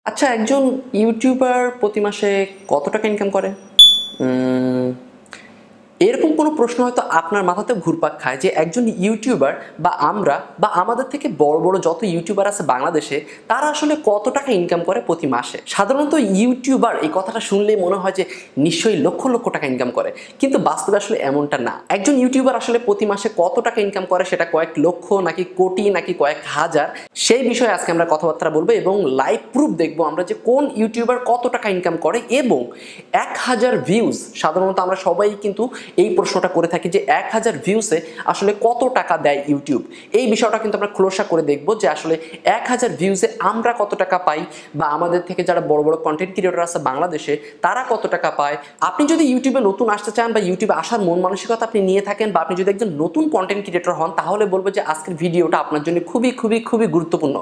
আচ্ছা, একজন ইউটিউবার প্রতি মাসে কত টাকা ইনকাম করে? এরকম কোনো প্রশ্ন হয়তো আপনার মাথাতে ঘুরপাক খায় যে একজন ইউটিউবার বা আমরা বা আমাদের থেকে বড় বড় যত ইউটিউবার আছে বাংলাদেশে, তারা আসলে কত টাকা ইনকাম করে প্রতি মাসে। সাধারণত ইউটিউবার এই কথাটা শুনলেই মনে হয় যে নিশ্চয়ই লক্ষ লক্ষ টাকা ইনকাম করে, কিন্তু বাস্তবে আসলে এমনটা না। একজন ইউটিউবার আসলে প্রতি মাসে কত টাকা ইনকাম করে, সেটা কয়েক লক্ষ নাকি কোটি নাকি কয়েক হাজার, সেই বিষয়ে আজকে আমরা কথাবার্তা বলবো এবং লাইভ প্রুফ দেখবো আমরা যে কোন ইউটিউবার কত টাকা ইনকাম করে। এবং 1000 ভিউজ, সাধারণত আমরা সবাই কিন্তু এই প্রশ্নটা করে থাকি যে 1000 ভিউসে আসলে কত টাকা দেয় ইউটিউব। এই বিষয়টা কিন্তু আমরা খোলসা করে দেখব যে আসলে 1000 ভিউসে আমরা কত টাকা পাই, বা আমাদের থেকে যারা বড় বড় কন্টেন্ট ক্রিয়েটর আছে বাংলাদেশে তারা কত টাকা পায়। আপনি যদি ইউটিউবে নতুন আসতে চান বা ইউটিউবে আসার মন মানসিকতা আপনি নিয়ে থাকেন, বা আপনি যদি একজন নতুন কন্টেন্ট ক্রিয়েটর হন, তাহলে বলবো যে আজকের ভিডিওটা আপনার জন্য খুবই খুবই খুবই গুরুত্বপূর্ণ।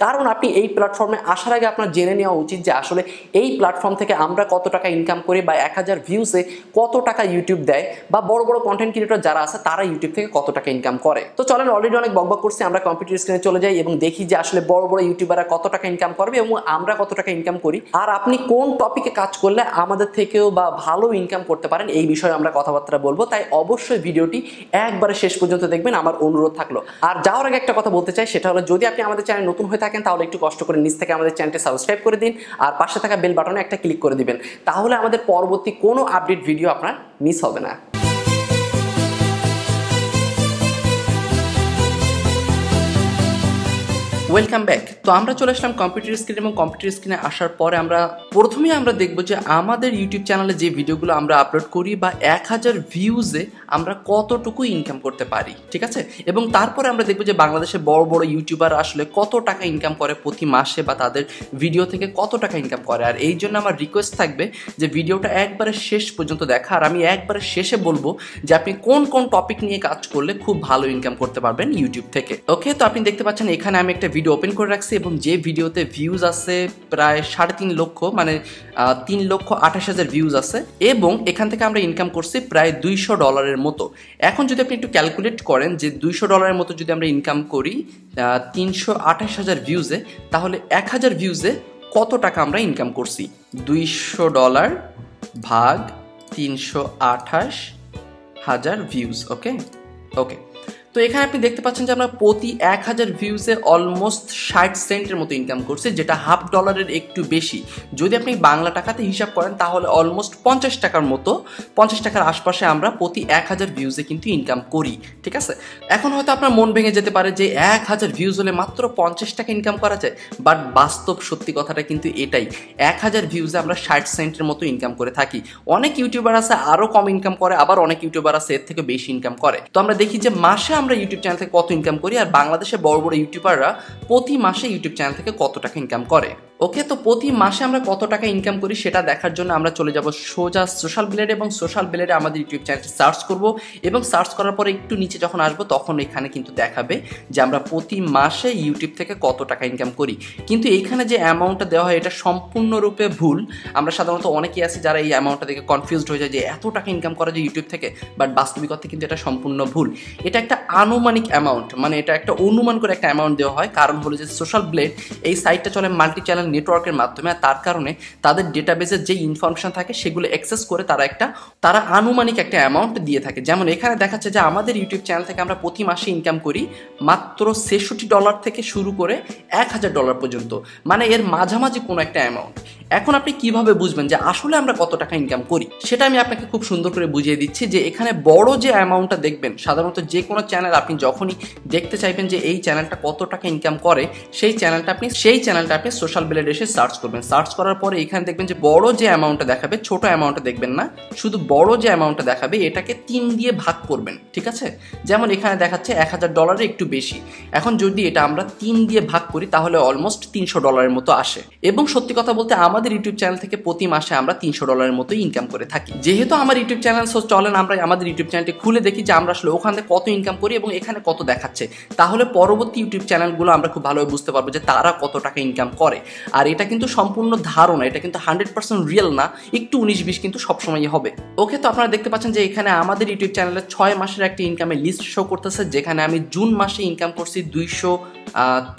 কারণ আপনি এই প্ল্যাটফর্মে আসার আগে আপনার জেনে নেওয়া উচিত যে আসলে এই প্ল্যাটফর্ম থেকে আমরা কত টাকা ইনকাম করি, বা 1000 ভিউসে কত টাকা ইউটিউব দেয়, বা বড় বড় কন্টেন্ট ক্রিয়েটর যারা আছে তারা ইউটিউব থেকে কত টাকা ইনকাম করে। তো চলেন, অলরেডি অনেক বকবক করছি, আমরা কম্পিউটার স্ক্রিনে চলে যাই এবং দেখি যে আসলে বড় বড় ইউটিউবাররা কত টাকা ইনকাম করবে এবং আমরা কত টাকা ইনকাম করি, আর আপনি কোন টপিকে কাজ করলে আমাদের থেকেও বা ভালো ইনকাম করতে পারেন এই বিষয়ে আমরা কথাবার্তা বলবো। তাই অবশ্যই ভিডিওটি একবারে শেষ পর্যন্ত দেখবেন, আমার অনুরোধ থাকলো। আর যাওয়ার আগে একটা কথা বলতে চাই, সেটা হলো যদি আপনি আমাদের চ্যানেল নতুন হয়ে থাকেন তাহলে একটু কষ্ট করে নিচ থেকে আমাদের চ্যানেলটি সাবস্ক্রাইব করে দিন, আর পাশে থাকা বেল বাটনে একটা ক্লিক করে দিবেন, তাহলে আমাদের পরবর্তী কোনো আপডেট ভিডিও আপনার মিস হবে না। Welcome back. তো আমরা চলে আসলাম কম্পিউটার স্ক্রিন, এবং কম্পিউটার স্ক্রিনে আসার পরে আমরা প্রথমেই দেখবো যে আমাদের ইউটিউব চ্যানেলে যে ভিডিওগুলো আমরা আপলোড করি বা 1000 ভিউজে আমরা কতটুকু ইনকাম করতে পারি, ঠিক আছে। এবং তারপরে আমরা দেখবো যে বাংলাদেশে বড় বড় ইউটিউবার আসলে কত টাকা ইনকাম করে প্রতি মাসে, বা তাদের ভিডিও থেকে কত টাকা ইনকাম করে। আর এই জন্য আমার রিকোয়েস্ট থাকবে যে ভিডিওটা একবারে শেষ পর্যন্ত দেখা, আর আমি একবারে শেষে বলবো যে আপনি কোন কোন টপিক নিয়ে কাজ করলে খুব ভালো ইনকাম করতে পারবেন ইউটিউব থেকে। ওকে, তো আপনি দেখতে পাচ্ছেন এখানে আমি একটা ভিডিও ওপেন করে রাখছি, এবং যে ভিডিওতে ভিউজ আছে প্রায় 3.5 লক্ষ, মানে 3,28,000 ভিউজ আছে, এবং এখান থেকে আমরা ইনকাম করছি প্রায় $200 মতো। এখন যদি আপনি একটু ক্যালকুলেট করেন যে $200 মতো যদি আমরা ইনকাম করি 328,000 ভিউজে, তাহলে 1000 ভিউজে কত টাকা আমরা ইনকাম করছি। $200 ভাগ 328,000 ভিউজ। ওকে ওকে, তো এখানে আপনি দেখতে পাচ্ছেন যে আমরা প্রতি 1000 ভিউজে অলমোস্ট 60 সেন্টের মতো ইনকাম করছি, যেটা $1/2 একটু বেশি। যদি আপনি বাংলা টাকাতে হিসাব করেন তাহলে অলমোস্ট 50 টাকার মতো, 50 টাকার আশপাশে আমরা প্রতি 1000 ভিউজে কিন্তু ইনকাম করি, ঠিক আছে। এখন হয়তো আপনার মন ভেঙে যেতে পারে যে 1000 ভিউজ হলে মাত্র 50 টাকা ইনকাম করা যায়, বাট বাস্তব সত্যি কথাটা কিন্তু এটাই। 1000 ভিউজে আমরা 60 সেন্টের মতো ইনকাম করে থাকি। অনেক ইউটিউবার আছে আরও কম ইনকাম করে, আবার অনেক ইউটিউবার আছে এর থেকে বেশি ইনকাম করে। তো আমরা দেখি যে মাসে আমরা ইউটিউব চ্যানেল থেকে কত ইনকাম করি, আর বাংলাদেশে বড় বড় ইউটিউবাররা প্রতি মাসে ইউটিউব চ্যানেল থেকে কত টাকা ইনকাম করে। ওকে, তো প্রতি মাসে আমরা কত টাকা ইনকাম করি সেটা দেখার জন্য আমরা চলে যাব সোজা সোশ্যাল ব্লেড, এবং সোশ্যাল ব্লেডে আমাদের ইউটিউব চ্যানেলটি সার্চ করব, এবং সার্চ করার পরে একটু নিচে যখন আসবো তখন এখানে কিন্তু দেখাবে যে আমরা প্রতি মাসে ইউটিউব থেকে কত টাকা ইনকাম করি। কিন্তু এইখানে যে অ্যামাউন্টটা দেওয়া হয় এটা সম্পূর্ণরূপে ভুল। আমরা সাধারণত অনেকেই আছি যারা এই অ্যামাউন্টটা দেখে কনফিউজড হয়ে যায় যে এত টাকা ইনকাম করা যায় ইউটিউব থেকে, বাট বাস্তবিকতা কিন্তু এটা সম্পূর্ণ ভুল। এটা একটা আনুমানিক অ্যামাউন্ট, মানে এটা একটা অনুমান করে একটা অ্যামাউন্ট দেওয়া হয়। কারণ হলো যে সোশ্যাল ব্লেড এই সাইটটা চলে মাল্টি চ্যানেল নেটওয়ার্কের মাধ্যমে, আর তার কারণে তাদের ডেটাবেসের যে ইনফরমেশন থাকে সেগুলো অ্যাক্সেস করে তারা আনুমানিক একটা অ্যামাউন্ট দিয়ে থাকে। যেমন এখানে দেখাচ্ছে যে আমাদের ইউটিউব চ্যানেল থেকে আমরা প্রতি মাসে ইনকাম করি মাত্র $66 থেকে শুরু করে $1000 পর্যন্ত, মানে এর মাঝামাঝি কোনো একটা অ্যামাউন্ট। এখন আপনি কিভাবে বুঝবেন যে আসলে আমরা কত টাকা ইনকাম করি, সেটা আমি আপনাকে খুব সুন্দর করে বুঝিয়ে দিচ্ছি। যে এখানে বড় যে অ্যামাউন্টটা দেখবেন, সাধারণত যে কোনো চ্যানেল আপনি যখনই দেখতে চাইবেন যে এই চ্যানেলটা কত টাকা ইনকাম করে, সেই চ্যানেলটা আপনি সোশ্যাল ব্লেড এসে সার্চ করবেন। সার্চ করার পরে এখানে দেখবেন যে বড় যে অ্যামাউন্টটা দেখাবে, ছোট অ্যামাউন্টটা দেখবেন না, শুধু বড় যে অ্যামাউন্টটা দেখাবে এটাকে 3 দিয়ে ভাগ করবেন, ঠিক আছে। যেমন এখানে দেখাচ্ছে $1000 একটু বেশি। এখন যদি এটা আমরা 3 দিয়ে ভাগ করি তাহলে অলমোস্ট $300 মতো আসে। এবং সত্যি কথা বলতে আমাদের ইউটিউব চ্যানেল থেকে প্রতি মাসে আমরা $300 মতো ইনকাম করে থাকি। যেহেতু আমার ইউটিউব চ্যানেল, সো চলেন আমরা আমাদের ইউটিউব চ্যানেলটি খুলে দেখি যে আমরা আসলে ওখানে কত ইনকাম করি এবং এখানে কত দেখাচ্ছে। তাহলে পরবর্তী ইউটিউব চ্যানেলগুলো আমরা খুব ভালোভাবে বুঝতে পারবো যে তারা কত টাকা ইনকাম করে। আর এটা কিন্তু সম্পূর্ণ ধারণা, এটা কিন্তু 100% রিয়েল না, একটু 19-20 কিন্তু সবসময়ই হবে। ওকে, তো আপনারা দেখতে পাচ্ছেন যে এখানে আমাদের ইউটিউব চ্যানেলে 6 মাসের একটা ইনকামের লিস্ট শো করতেছে, যেখানে আমি জুন মাসে ইনকাম করছি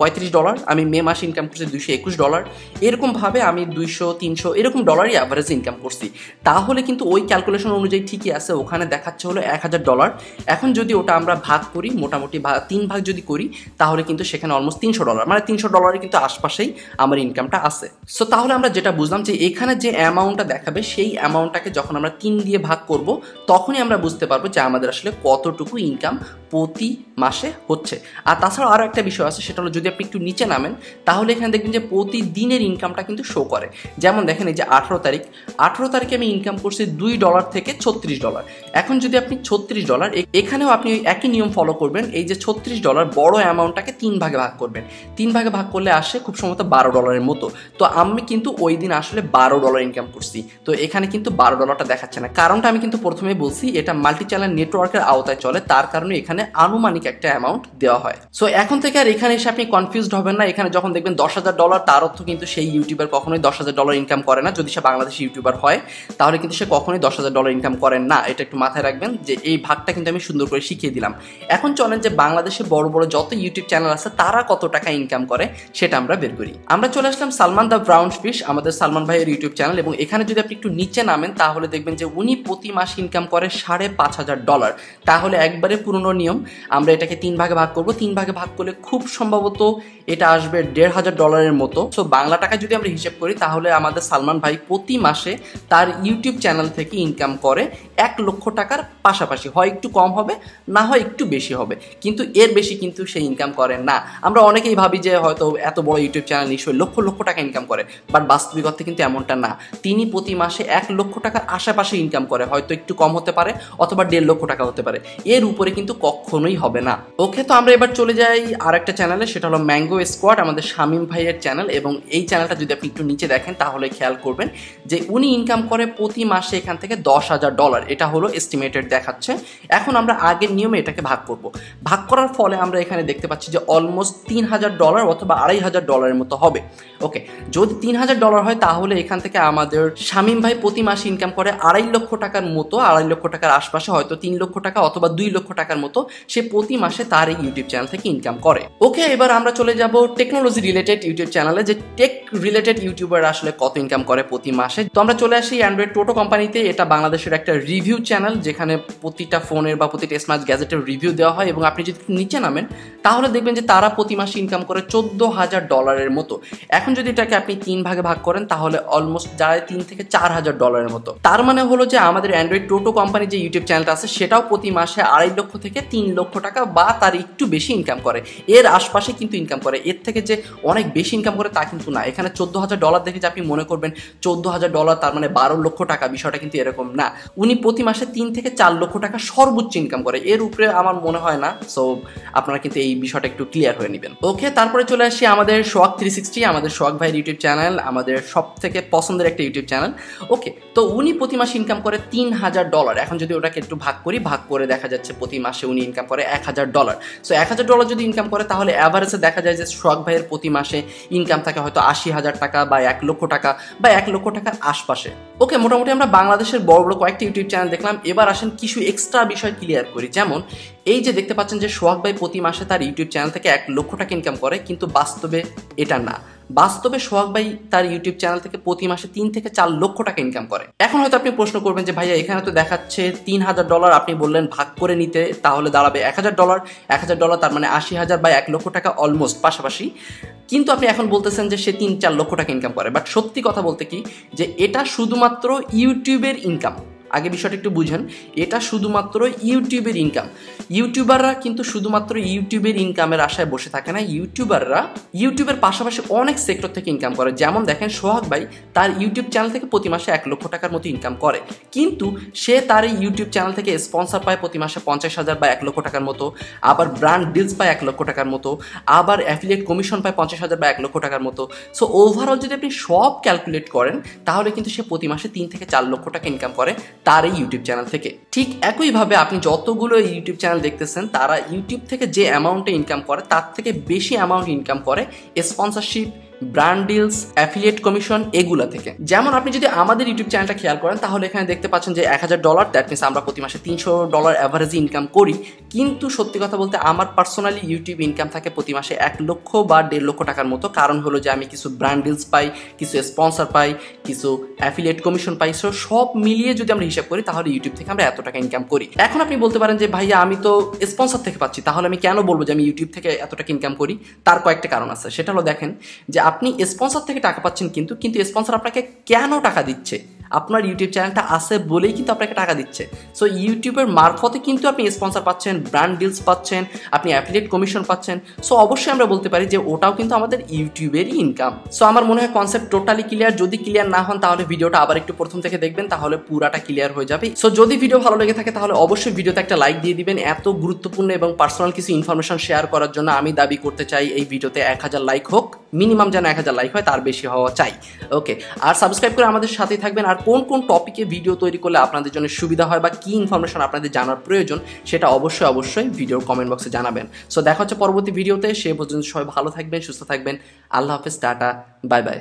$35, আমি মে মাসে ইনকাম করছি $221, এরকমভাবে আমি 200-300 এরকম ডলারই অ্যাভারেজ ইনকাম করছি। তাহলে কিন্তু ওই ক্যালকুলেশন অনুযায়ী ঠিকই আছে, ওখানে দেখাচ্ছে হলো $1000। এখন যদি ওটা আমরা ভাগ করি, মোটামুটি 3 ভাগ যদি করি, তাহলে কিন্তু সেখানে অলমোস্ট $300, মানে $300 কিন্তু আশপাশেই আমার ইনকামটা আছে। সো তাহলে আমরা যেটা বুঝলাম যে এখানে যে অ্যামাউন্টটা দেখাবে সেই অ্যামাউন্টটাকে যখন আমরা 3 দিয়ে ভাগ করব, তখনই আমরা বুঝতে পারবো যে আমাদের আসলে কতটুকু ইনকাম প্রতি মাসে হচ্ছে। আর তাছাড়া আরও একটা বিষয় আছে, সেটা হলো যদি আপনি একটু নিচে নামেন, তাহলে এখানে দেখবেন যে প্রতিদিনের ইনকামটা কিন্তু শো করে। যেমন দেখেন এই যে 18 তারিখে আমি ইনকাম করছি $2 থেকে $36। এখন যদি আপনি $36, এখানেও আপনি ওই একই নিয়ম ফলো করবেন। এই যে $36 বড় অ্যামাউন্টটাকে 3 ভাগে ভাগ করবেন, 3 ভাগে ভাগ করলে আসে খুব সম্ভবত $12 মতো। তো আমি কিন্তু ওই দিন আসলে $12 ইনকাম করছি। তো এখানে কিন্তু $12টা দেখাচ্ছে না, কারণটা আমি কিন্তু প্রথমে বলছি এটা মাল্টি চ্যানেল নেটওয়ার্কের আওতায় চলে, তার কারণে এখানে আনুমানিক একটা অ্যামাউন্ট দেওয়া হয়। সো এখন থেকে আর এখানে এসে আপনি কনফিউজড হবেন না। এখানে যখন দেখবেন $10,000, তার অর্থ কিন্তু সেই ইউটিউবার কখনোই $10,000 ইনকাম করে না। যদি সে বাংলাদেশি ইউটিউবার হয়, তাহলে কিন্তু সে কখনোই $10,000 ইনকাম করেন না। এটা একটু মাথায় রাখবেন যে এই ভাগটা কিন্তু আমি সুন্দর করে শিখিয়ে দিলাম। এখন চলেন যে বাংলাদেশে বড় বড় যত ইউটিউব চ্যানেল আছে তারা কত টাকা ইনকাম করে সেটা আমরা বের করি। আমরা চলে আসলাম সালমান দ্য ব্রাউন ফিশ, আমাদের সালমান ভাইয়ের ইউটিউব চ্যানেল, এবং এখানে যদি আপনি একটু নিচে নামেন, তাহলে দেখবেন যে উনি প্রতি মাস ইনকাম করে $5,500। তাহলে একবারে পুরনো নিয়ম, আমরা এটাকে 3 ভাগে ভাগ করব। 3 ভাগে ভাগ করলে খুব সম্ভবত এটা আসবে $1,500 মতো। সো বাংলা টাকা যদি আমরা হিসেব করি, তাহলে আমাদের সালমান ভাই প্রতি মাসে তার ইউটিউব চ্যানেল থেকে ইনকাম করে $1 লক্ষ টাকার পাশাপাশি। হয় একটু কম হবে, না হয় একটু বেশি হবে, কিন্তু এর বেশি কিন্তু সে ইনকাম করে না। আমরা অনেকেই ভাবি যে হয়তো এত বড় ইউটিউব চ্যানেল নিশ্চয়ই লক্ষ লক্ষ টাকা ইনকাম করে, বাট বাস্তবিক অর্থে কিন্তু এমনটা না। তিনি প্রতি মাসে $1 লক্ষ টাকার আশেপাশে ইনকাম করে, হয়তো একটু কম হতে পারে অথবা $1.5 লক্ষ টাকা হতে পারে, এর উপরে কিন্তু কখনোই হবে না। ওকে, তো আমরা এবার চলে যাই আর একটা চ্যানেলে, সেটা হলো ম্যাঙ্গো স্কোয়াড, আমাদের শামীম ভাইয়ের চ্যানেল। এবং এই চ্যানেলটা যদি আপনি একটু নিচে দেখেন, তাহলে খেয়াল করবেন যে উনি ইনকাম করে প্রতি মাসে এখান থেকে $10,000, এটা হলো এস্টিমেটেড দেখাচ্ছে। এখন আমরা আগের নিয়মে এটাকে ভাগ করব। ভাগ করার ফলে আমরা এখানে দেখতে পাচ্ছি যে অলমোস্ট $3,000 অথবা $2,500 মতো হবে। ওকে, যদি $3,000 হয়, তাহলে এখান থেকে আমাদের শামীম ভাই প্রতি মাসে ইনকাম করে $2.5 লক্ষ টাকার মতো, $2.5 লক্ষ টাকার আশপাশে, হয়তো $3 লক্ষ টাকা অথবা $2 লক্ষ টাকার মতো সে প্রতি মাসে তার এই ইউটিউব চ্যানেল থেকে ইনকাম করে। ওকে, এবার আমরা চলে যাব টেকনোলজি রিলেটেড ইউটিউব চ্যানেলে, যে টেক রিলেটেড ইউটিউবার আসলে কত ইনকাম করে প্রতি মাসে। তো আমরা চলে আসি অ্যান্ড্রয়েড টোটো কোম্পানিতে। এটা বাংলাদেশের একটা রিভিউ চ্যানেল, যেখানে প্রতিটা ফোনের বা প্রতিটা স্মার্ট গ্যাজেটের রিভিউ দেওয়া হয়। এবং আপনি যদি নিচে নামেন, তাহলে দেখবেন যে তারা প্রতি মাসে ইনকাম করে $14,000 মতো। এখন যদি এটাকে আপনি 3 ভাগে ভাগ করেন, তাহলে অলমোস্ট যায় $3,000 থেকে $4,000 মতো। তার মানে হলো যে আমাদের অ্যান্ড্রয়েড টোটো কোম্পানি যে ইউটিউব চ্যানেলটা আছে, সেটাও প্রতি মাসে $2.5 লক্ষ থেকে $3 লক্ষ টাকা বা তার একটু বেশি ইনকাম করে, এর আশপাশে কিন্তু ইনকাম করে। এর থেকে যে অনেক বেশি ইনকাম করে তা কিন্তু না। এখানে $14,000 দেখে যে আপনি মনে করবেন $14,000 তার মানে 12 লক্ষ টাকা, বিষয়টা কিন্তু এরকম না। উনি প্রতি মাসে 3 থেকে 4 লক্ষ টাকা সর্বোচ্চ ইনকাম করে, এর উপরে আমার মনে হয় না। সো আপনারা কিন্তু এই বিষয়টা একটু ক্লিয়ার হয়ে নেবেন। ওকে, তারপরে চলে আসি আমাদের সোহাগ 360, আমাদের সোহাগ ভাইয়ের ইউটিউব চ্যানেল, আমাদের সব থেকে পছন্দের একটা ইউটিউব চ্যানেল। ওকে, তো উনি প্রতি মাসে ইনকাম করে $3,000। এখন যদি ওটাকে একটু ভাগ করি, ভাগ করে দেখা যাচ্ছে প্রতি মাসে উনি ইনকাম করে $1,000। সো $1,000 যদি ইনকাম করে, তাহলে অ্যাভারেজে দেখা যায় যে সোহাগ ভাইয়ের প্রতি মাসে ইনকাম থাকে হয়তো 80,000 টাকা বা 1 লক্ষ টাকা বা 1 লক্ষ টাকার আশপাশে। ওকে, মোটামুটি আমরা বাংলাদেশের বড় বড় কয়েকটি ইউটিউব চ্যানেল দেখলাম। এবার আসেন কিছু এক্সট্রা বিষয় ক্লিয়ার করি। যেমন এই যে দেখতে পাচ্ছেন যে সোহাগ ভাই প্রতি মাসে তার ইউটিউব চ্যানেল থেকে 1 লক্ষ টাকা ইনকাম করে, কিন্তু বাস্তবে এটা না। বাস্তবে সোহাগ ভাই তার ইউটিউব চ্যানেল থেকে প্রতি মাসে 3 থেকে 4 লক্ষ টাকা ইনকাম করে। এখন হয়তো আপনি প্রশ্ন করবেন যে ভাইয়া এখানে তো দেখাচ্ছে $3,000, আপনি বললেন ভাগ করে নিতে, তাহলে দাঁড়াবে $1,000। $1,000 তার মানে 80,000 বা 1 লক্ষ টাকা অলমোস্ট পাশাপাশি। কিন্তু আপনি এখন বলতেছেন যে সে 3-4 লক্ষ টাকা ইনকাম করে, বাট সত্যি কথা বলতে কি যে এটা শুধুমাত্র ইউটিউবের ইনকাম। আগে বিষয়টা একটু বুঝেন, এটা শুধুমাত্র ইউটিউবের ইনকাম। ইউটিউবাররা কিন্তু শুধুমাত্র ইউটিউবের ইনকামের আশায় বসে থাকে না। ইউটিউবাররা ইউটিউবের পাশাপাশি অনেক সেক্টর থেকে ইনকাম করে। যেমন দেখেন সোহাগ ভাই তার ইউটিউব চ্যানেল থেকে প্রতি মাসে 1 লক্ষ টাকার মতো ইনকাম করে, কিন্তু সে তার এই ইউটিউব চ্যানেল থেকে স্পন্সর পায় প্রতি মাসে 50,000 বা 1 লক্ষ টাকার মতো, আবার ব্র্যান্ড ডিলস পায় 1 লক্ষ টাকার মতো, আবার অ্যাফিলিয়েট কমিশন পায় 50,000 বা 1 লক্ষ টাকার মতো। সো ওভারঅল যদি আপনি সব ক্যালকুলেট করেন, তাহলে কিন্তু সে প্রতি মাসে 3 থেকে 4 লক্ষ টাকা ইনকাম করে তার এই ইউটিউব চ্যানেল থেকে। ঠিক একইভাবে আপনি যতগুলো ইউটিউব চ্যানেল দেখতেছেন, তারা ইউটিউব থেকে যে অ্যামাউন্টে ইনকাম করে তার থেকে বেশি অ্যামাউন্ট ইনকাম করে sponsorship, brand deals, affiliate commission এগুলা থেকে। যেমন আপনি যদি আমাদের ইউটিউব চ্যানেলটা খেয়াল করেন তাহলে এখানে দেখতে পাচ্ছেন যে $1000, দ্যাট মিনস আমরা প্রতি মাসে $300 অ্যাভারেজ ইনকাম করি। কিন্তু সত্যি কথা বলতে আমার পার্সোনালি ইউটিউব ইনকাম থাকে প্রতি মাসে 1 লক্ষ বা 1.5 লক্ষ টাকার মতো। কারণ হলো যে আমি কিছু ব্র্যান্ড ডিলস পাই, কিছু স্পন্সর পাই, কিছু অ্যাফিলিয়েট কমিশন পাই। সো সব মিলিয়ে যদি আমরা হিসাব করি তাহলে ইউটিউব থেকে আমরা এত টাকা ইনকাম করি। এখন আপনি বলতে পারেন যে ভাইয়া আমি তো স্পন্সর থেকে পাচ্ছি, তাহলে আমি কেন বলবো যে আমি ইউটিউব থেকে এত টাকা ইনকাম করি? তার কয়েকটা কারণ আছে। সেটা হলো দেখেন যে আপনি স্পন্সর থেকে টাকা পাচ্ছেন, কিন্তু স্পন্সর আপনাকে কেন টাকা দিচ্ছে? আপনার ইউটিউব চ্যানেলটা আছে বলেই কিন্তু আপনাকে টাকা দিচ্ছে। সো ইউটিউবের মারফতে কিন্তু আপনি স্পন্সর পাচ্ছেন, ব্র্যান্ড ডিলস পাচ্ছেন, আপনি অ্যাফিলিয়েট কমিশন পাচ্ছেন। সো অবশ্যই আমরা বলতে পারি যে ওটাও কিন্তু আমাদের ইউটিউবেরই ইনকাম। সো আমার মনে হয় কনসেপ্ট টোটালি ক্লিয়ার। যদি ক্লিয়ার না হন তাহলে ভিডিওটা আবার একটু প্রথম থেকে দেখবেন, তাহলে পুরাটা ক্লিয়ার হয়ে যাবে। সো যদি ভিডিও ভালো লেগে থাকে তাহলে অবশ্যই ভিডিওতে একটা লাইক দিয়ে দিবেন। এত গুরুত্বপূর্ণ এবং পার্সোনাল কিছু ইনফরমেশন শেয়ার করার জন্য আমি দাবি করতে চাই এই ভিডিওতে 1000 লাইক হোক, মিনিমাম যেন 1000 লাইক হয়, তার বেশি হওয়া চাই। ওকে, আর সাবস্ক্রাইব করে আমাদের সাথেই থাকবেন। আর কোন কোন টপিকে ভিডিও তৈরি করলে আপনাদের জন্য সুবিধা হয় বা কি ইনফরমেশন আপনাদের জানার প্রয়োজন সেটা অবশ্যই ভিডিওর কমেন্ট বক্সে জানাবেন। সো দেখা হচ্ছে পরবর্তী ভিডিওতে। সে পর্যন্ত সবাই ভালো থাকবেন, সুস্থ থাকবেন। আল্লাহ হাফেজ, টাটা, বাই বাই।